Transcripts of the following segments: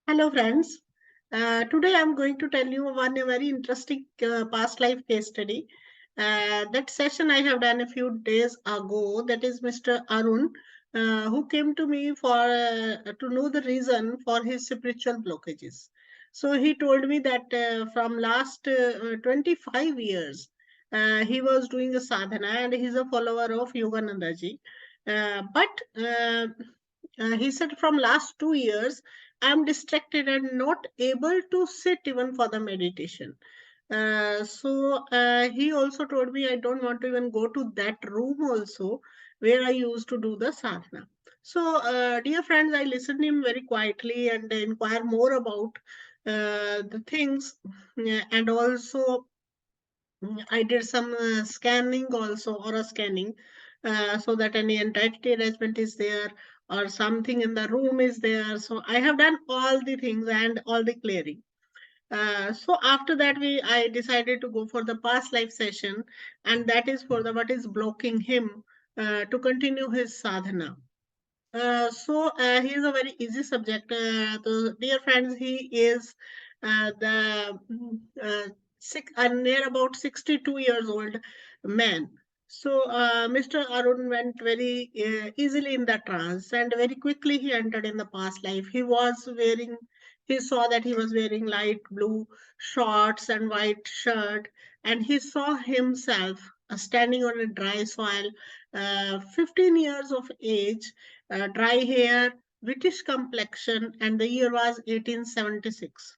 Hello, friends. Today I'm going to tell you one a very interesting past life case study. That session I have done a few days ago. That is Mr. Arun, who came to me for to know the reason for his spiritual blockages. So he told me that from last 25 years, he was doing a sadhana and he's a follower of Yogananda ji. But he said from last 2 years I'm distracted and not able to sit even for the meditation. So he also told me I don't want to even go to that room also where I used to do the sadhana. So, dear friends, I listened to him very quietly and inquire more about the things, and also I did some scanning also, or a scanning, so that any entity arrangement is there or something in the room is there. So I have done all the things and all the clearing. So after that, I decided to go for the past life session, and that is for the what is blocking him to continue his sadhana. So he is a very easy subject. So dear friends, he is the near about 62 years old man. So Mr. Arun went very easily in the trance, and very quickly he entered in the past life. He saw that he was wearing light blue shorts and white shirt, and he saw himself standing on a dry soil, 15 years of age, dry hair, British complexion, and the year was 1876.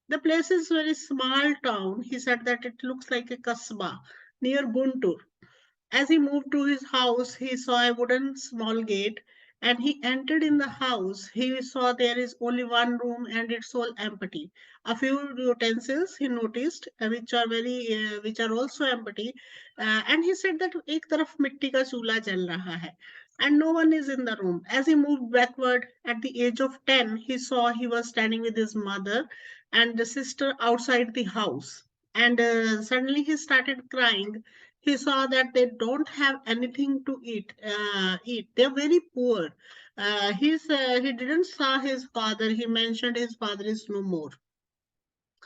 The place is very small town. He said that it looks like a kasbah near Guntur. As he moved to his house, he saw a wooden small gate, and he entered in the house. He saw there is only one room and it's all empty. A few utensils he noticed, which are also empty, and he said that एक तरफ मिट्टी का चूल्हा जल रहा है, and no one is in the room. As he moved backward, at the age of 10, he saw he was standing with his mother and the sister outside the house, and suddenly he started crying. He saw that they don't have anything to eat. They're very poor. He didn't saw his father. He mentioned his father is no more.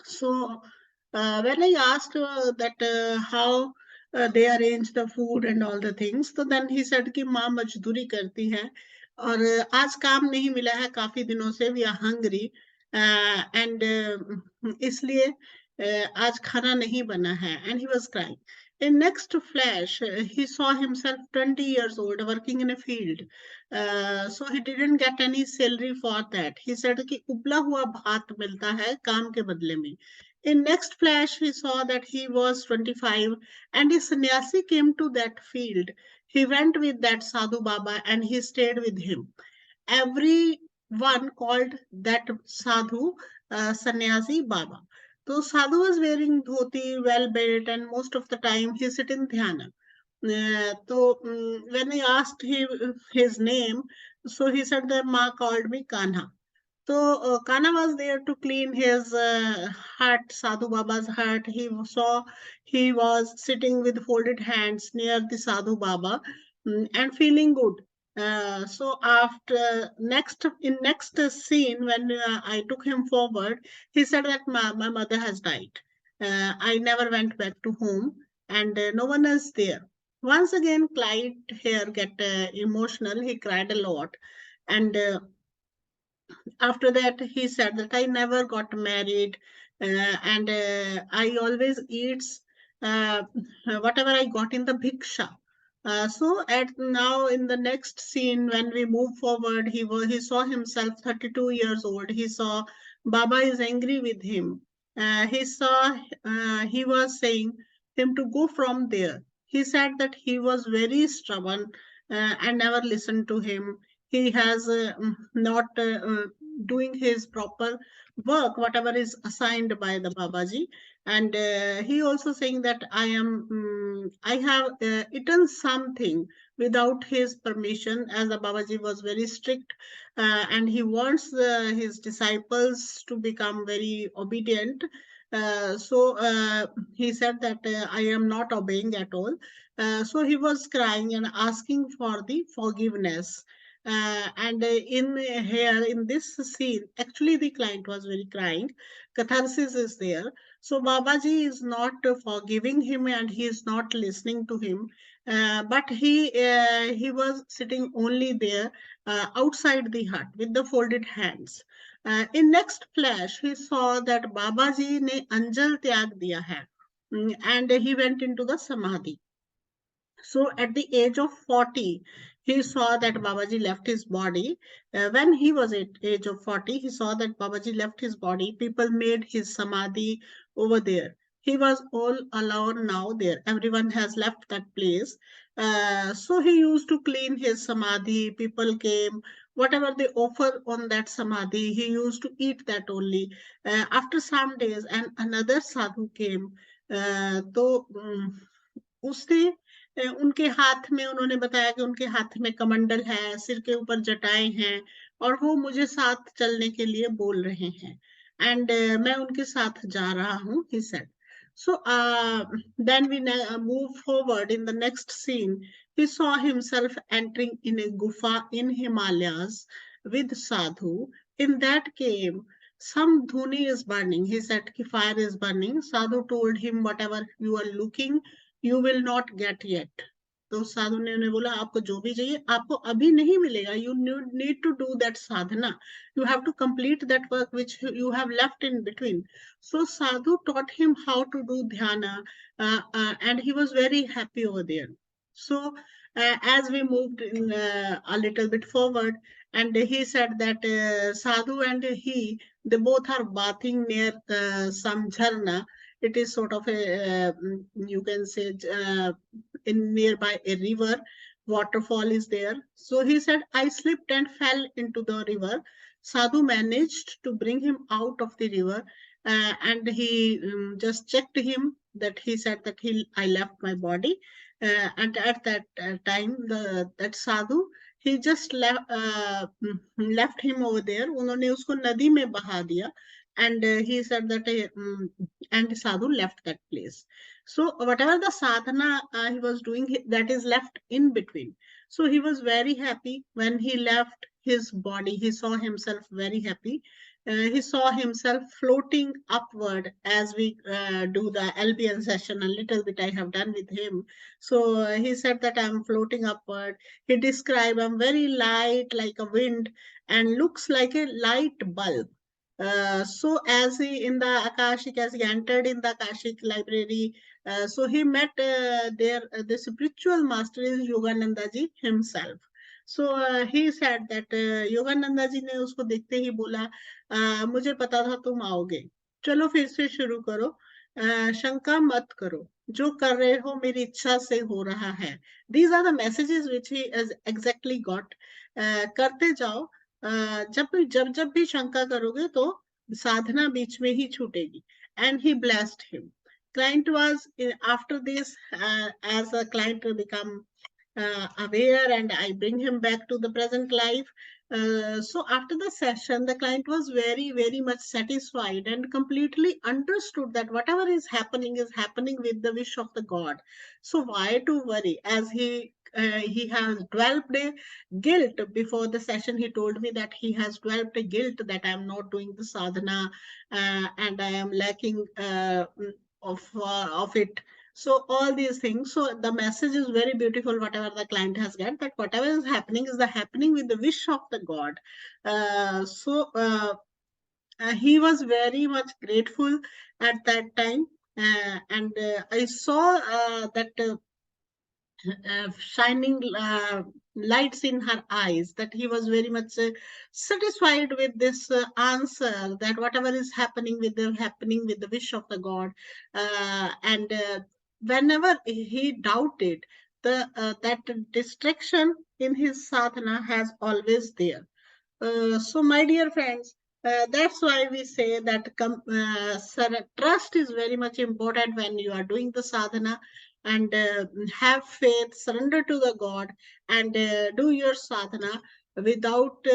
So when I asked that how they arrange the food and all the things, so then he said कि माँ मजदूरी करती है और आज काम नहीं मिला है काफी दिनों से, we are hungry, and इसलिए आज खाना नहीं बना है, and he was crying. In next flash, he saw himself 20 years old working in a field. So he didn't get any salary for that. He said कि उबला हुआ भात मिलता है काम के बदले में. In next flash, he saw that he was 25 and a sannyasi came to that field. He went with that Sadhu Baba and he stayed with him. Everyone called that Sadhu Sannyasi Baba. So Sadhu was wearing dhoti, well built, and most of the time he sit in dhyana. So when I asked him his name, so he said that Ma called me Kanha. So Kana was there to clean his hut, Sadhu Baba's hut. He saw he was sitting with folded hands near the Sadhu Baba, and feeling good. So after next scene, when I took him forward, he said that my mother has died. I never went back to home, and no one is there. Once again, Clyde here get emotional. He cried a lot, and after that he said that I never got married, and I always eats uh, whatever I got in the bhiksha. So at now in the next scene, when we move forward, he saw himself 32 years old. He saw Baba is angry with him. He saw he was saying him to go from there. He said that he was very stubborn and never listened to him. He has not doing his proper work, whatever is assigned by the Babaji. And he also saying that I have eaten something without his permission, as the Babaji was very strict, and he wants his disciples to become very obedient. So he said that I am not obeying at all. So he was crying and asking for the forgiveness. And in here in this scene, actually the client was very crying. Catharsis is there. So Babaji is not forgiving him and he is not listening to him. But he was sitting only there outside the hut with the folded hands. In next flash, he saw that Babaji ने अंजल त्याग दिया है. And he went into the samadhi. So at the age of 40, he saw that Babaji left his body. When he was at age of 40, he saw that Babaji left his body. People made his samadhi over there. He was all alone now there. Everyone has left that place. So he used to clean his samadhi. People came. Whatever they offer on that samadhi, he used to eat that only. After some days, and another sadhu came. तो उसने उनके हाथ में उन्होंने बताया कि उनके हाथ में कमंडल है, सिर के ऊपर जटाएँ हैं और वो मुझे साथ चलने के लिए बोल रहे हैं एंड मैं उनके साथ जा रहा हूँ, he said. So then we move forward in the next scene. He saw himself entering in a gufa in Himalayas with sadhu. In that cave, some dhuni is burning. He said ki fire is burning. Sadhu told him whatever you are looking you will not gate yet. तो साधु ने उन्हें बोला आपको जो भी चाहिए आपको अभी नहीं मिलेगा. You need to do that sadhana. You have to complete that work which you have left in between. So sadhu taught him how to do dhyana, and he was very happy over there. So as we moved in, a little bit forward, and he said that sadhu and he, they both are bathing near some jharna. It is sort of a you can say in nearby a river. Waterfall is there. So he said I slipped and fell into the river. Sadhu managed to bring him out of the river, and he just checked him. That he said that I left my body, and at that time that sadhu, he just left him over there. उन्होंने उसको नदी में बहा दिया. And he said that and sadhu left that place. So whatever the sadhana he was doing, that is left in between. So he was very happy when he left his body. He saw himself very happy. He saw himself floating upward as we do the LBN session. A little bit I have done with him. So he said that I'm floating upward. He described I'm very light like a wind and looks like a light bulb. So as he in the Akashic, as he entered in the Akashic library, so he met there the spiritual master is Yogananda ji himself. So he said that Yogananda ji ने उसको देखते ही बोला मुझे पता था तुम आओगे, चलो फिर से शुरू करो, शंका मत करो, जो कर रहे हो मेरी इच्छा से हो रहा है. These are the messages which he has exactly got. करते जाओ, जब भी शंका करोगे तो साधना बीच में ही छूटेगी. And he blessed him. Client was after this, as a client become aware, and I bring him back to the present life. So after the session, the client was very much satisfied and completely understood that whatever is happening with the wish of the God. So why to worry? As he has developed a guilt before the session. He told me that he has developed a guilt that I am not doing the sadhana, and I am lacking of it. So all these things. So the message is very beautiful. Whatever the client has got, that whatever is the happening with the wish of the God. He was very much grateful at that time, and I saw that shining lights in her eyes, that he was very much satisfied with this answer, that whatever is happening with the wish of the God. And whenever he doubted, that distraction in his sadhana has always there. So, my dear friends, that's why we say that trust is very much important when you are doing the sadhana, and have faith, surrender to the God, and do your sadhana without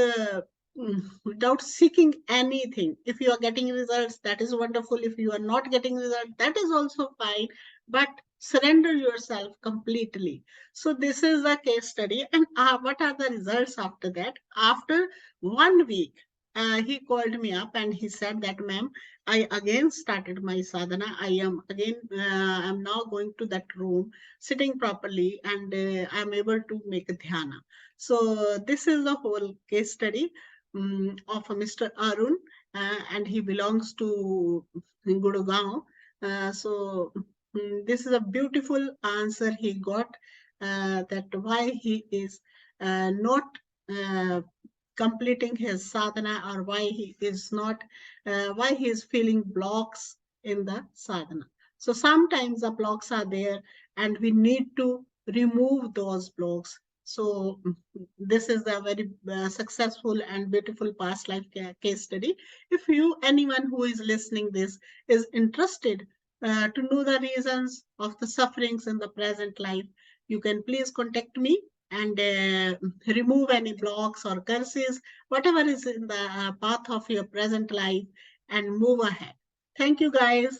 without seeking anything. If you are getting results, that is wonderful. If you are not getting results, that is also fine. but surrender yourself completely. So this is a case study. And what are the results after that? After 1 week, he called me up and he said that, ma'am, I again started my sadhana. I am again, I'm now going to that room, sitting properly, and I'm able to make a dhyana. So this is the whole case study of Mr. Arun, and he belongs to Gurugaon. So this is a beautiful answer he got, that why he is not uh, completing his sadhana, or why he is not, why he is feeling blocks in the sadhana. So sometimes the blocks are there and we need to remove those blocks. So this is a very successful and beautiful past life case study. If you, anyone who is listening this, is interested to know the reasons of the sufferings in the present life, you can please contact me and remove any blocks or curses, whatever is in the path of your present life, and move ahead. Thank you, guys.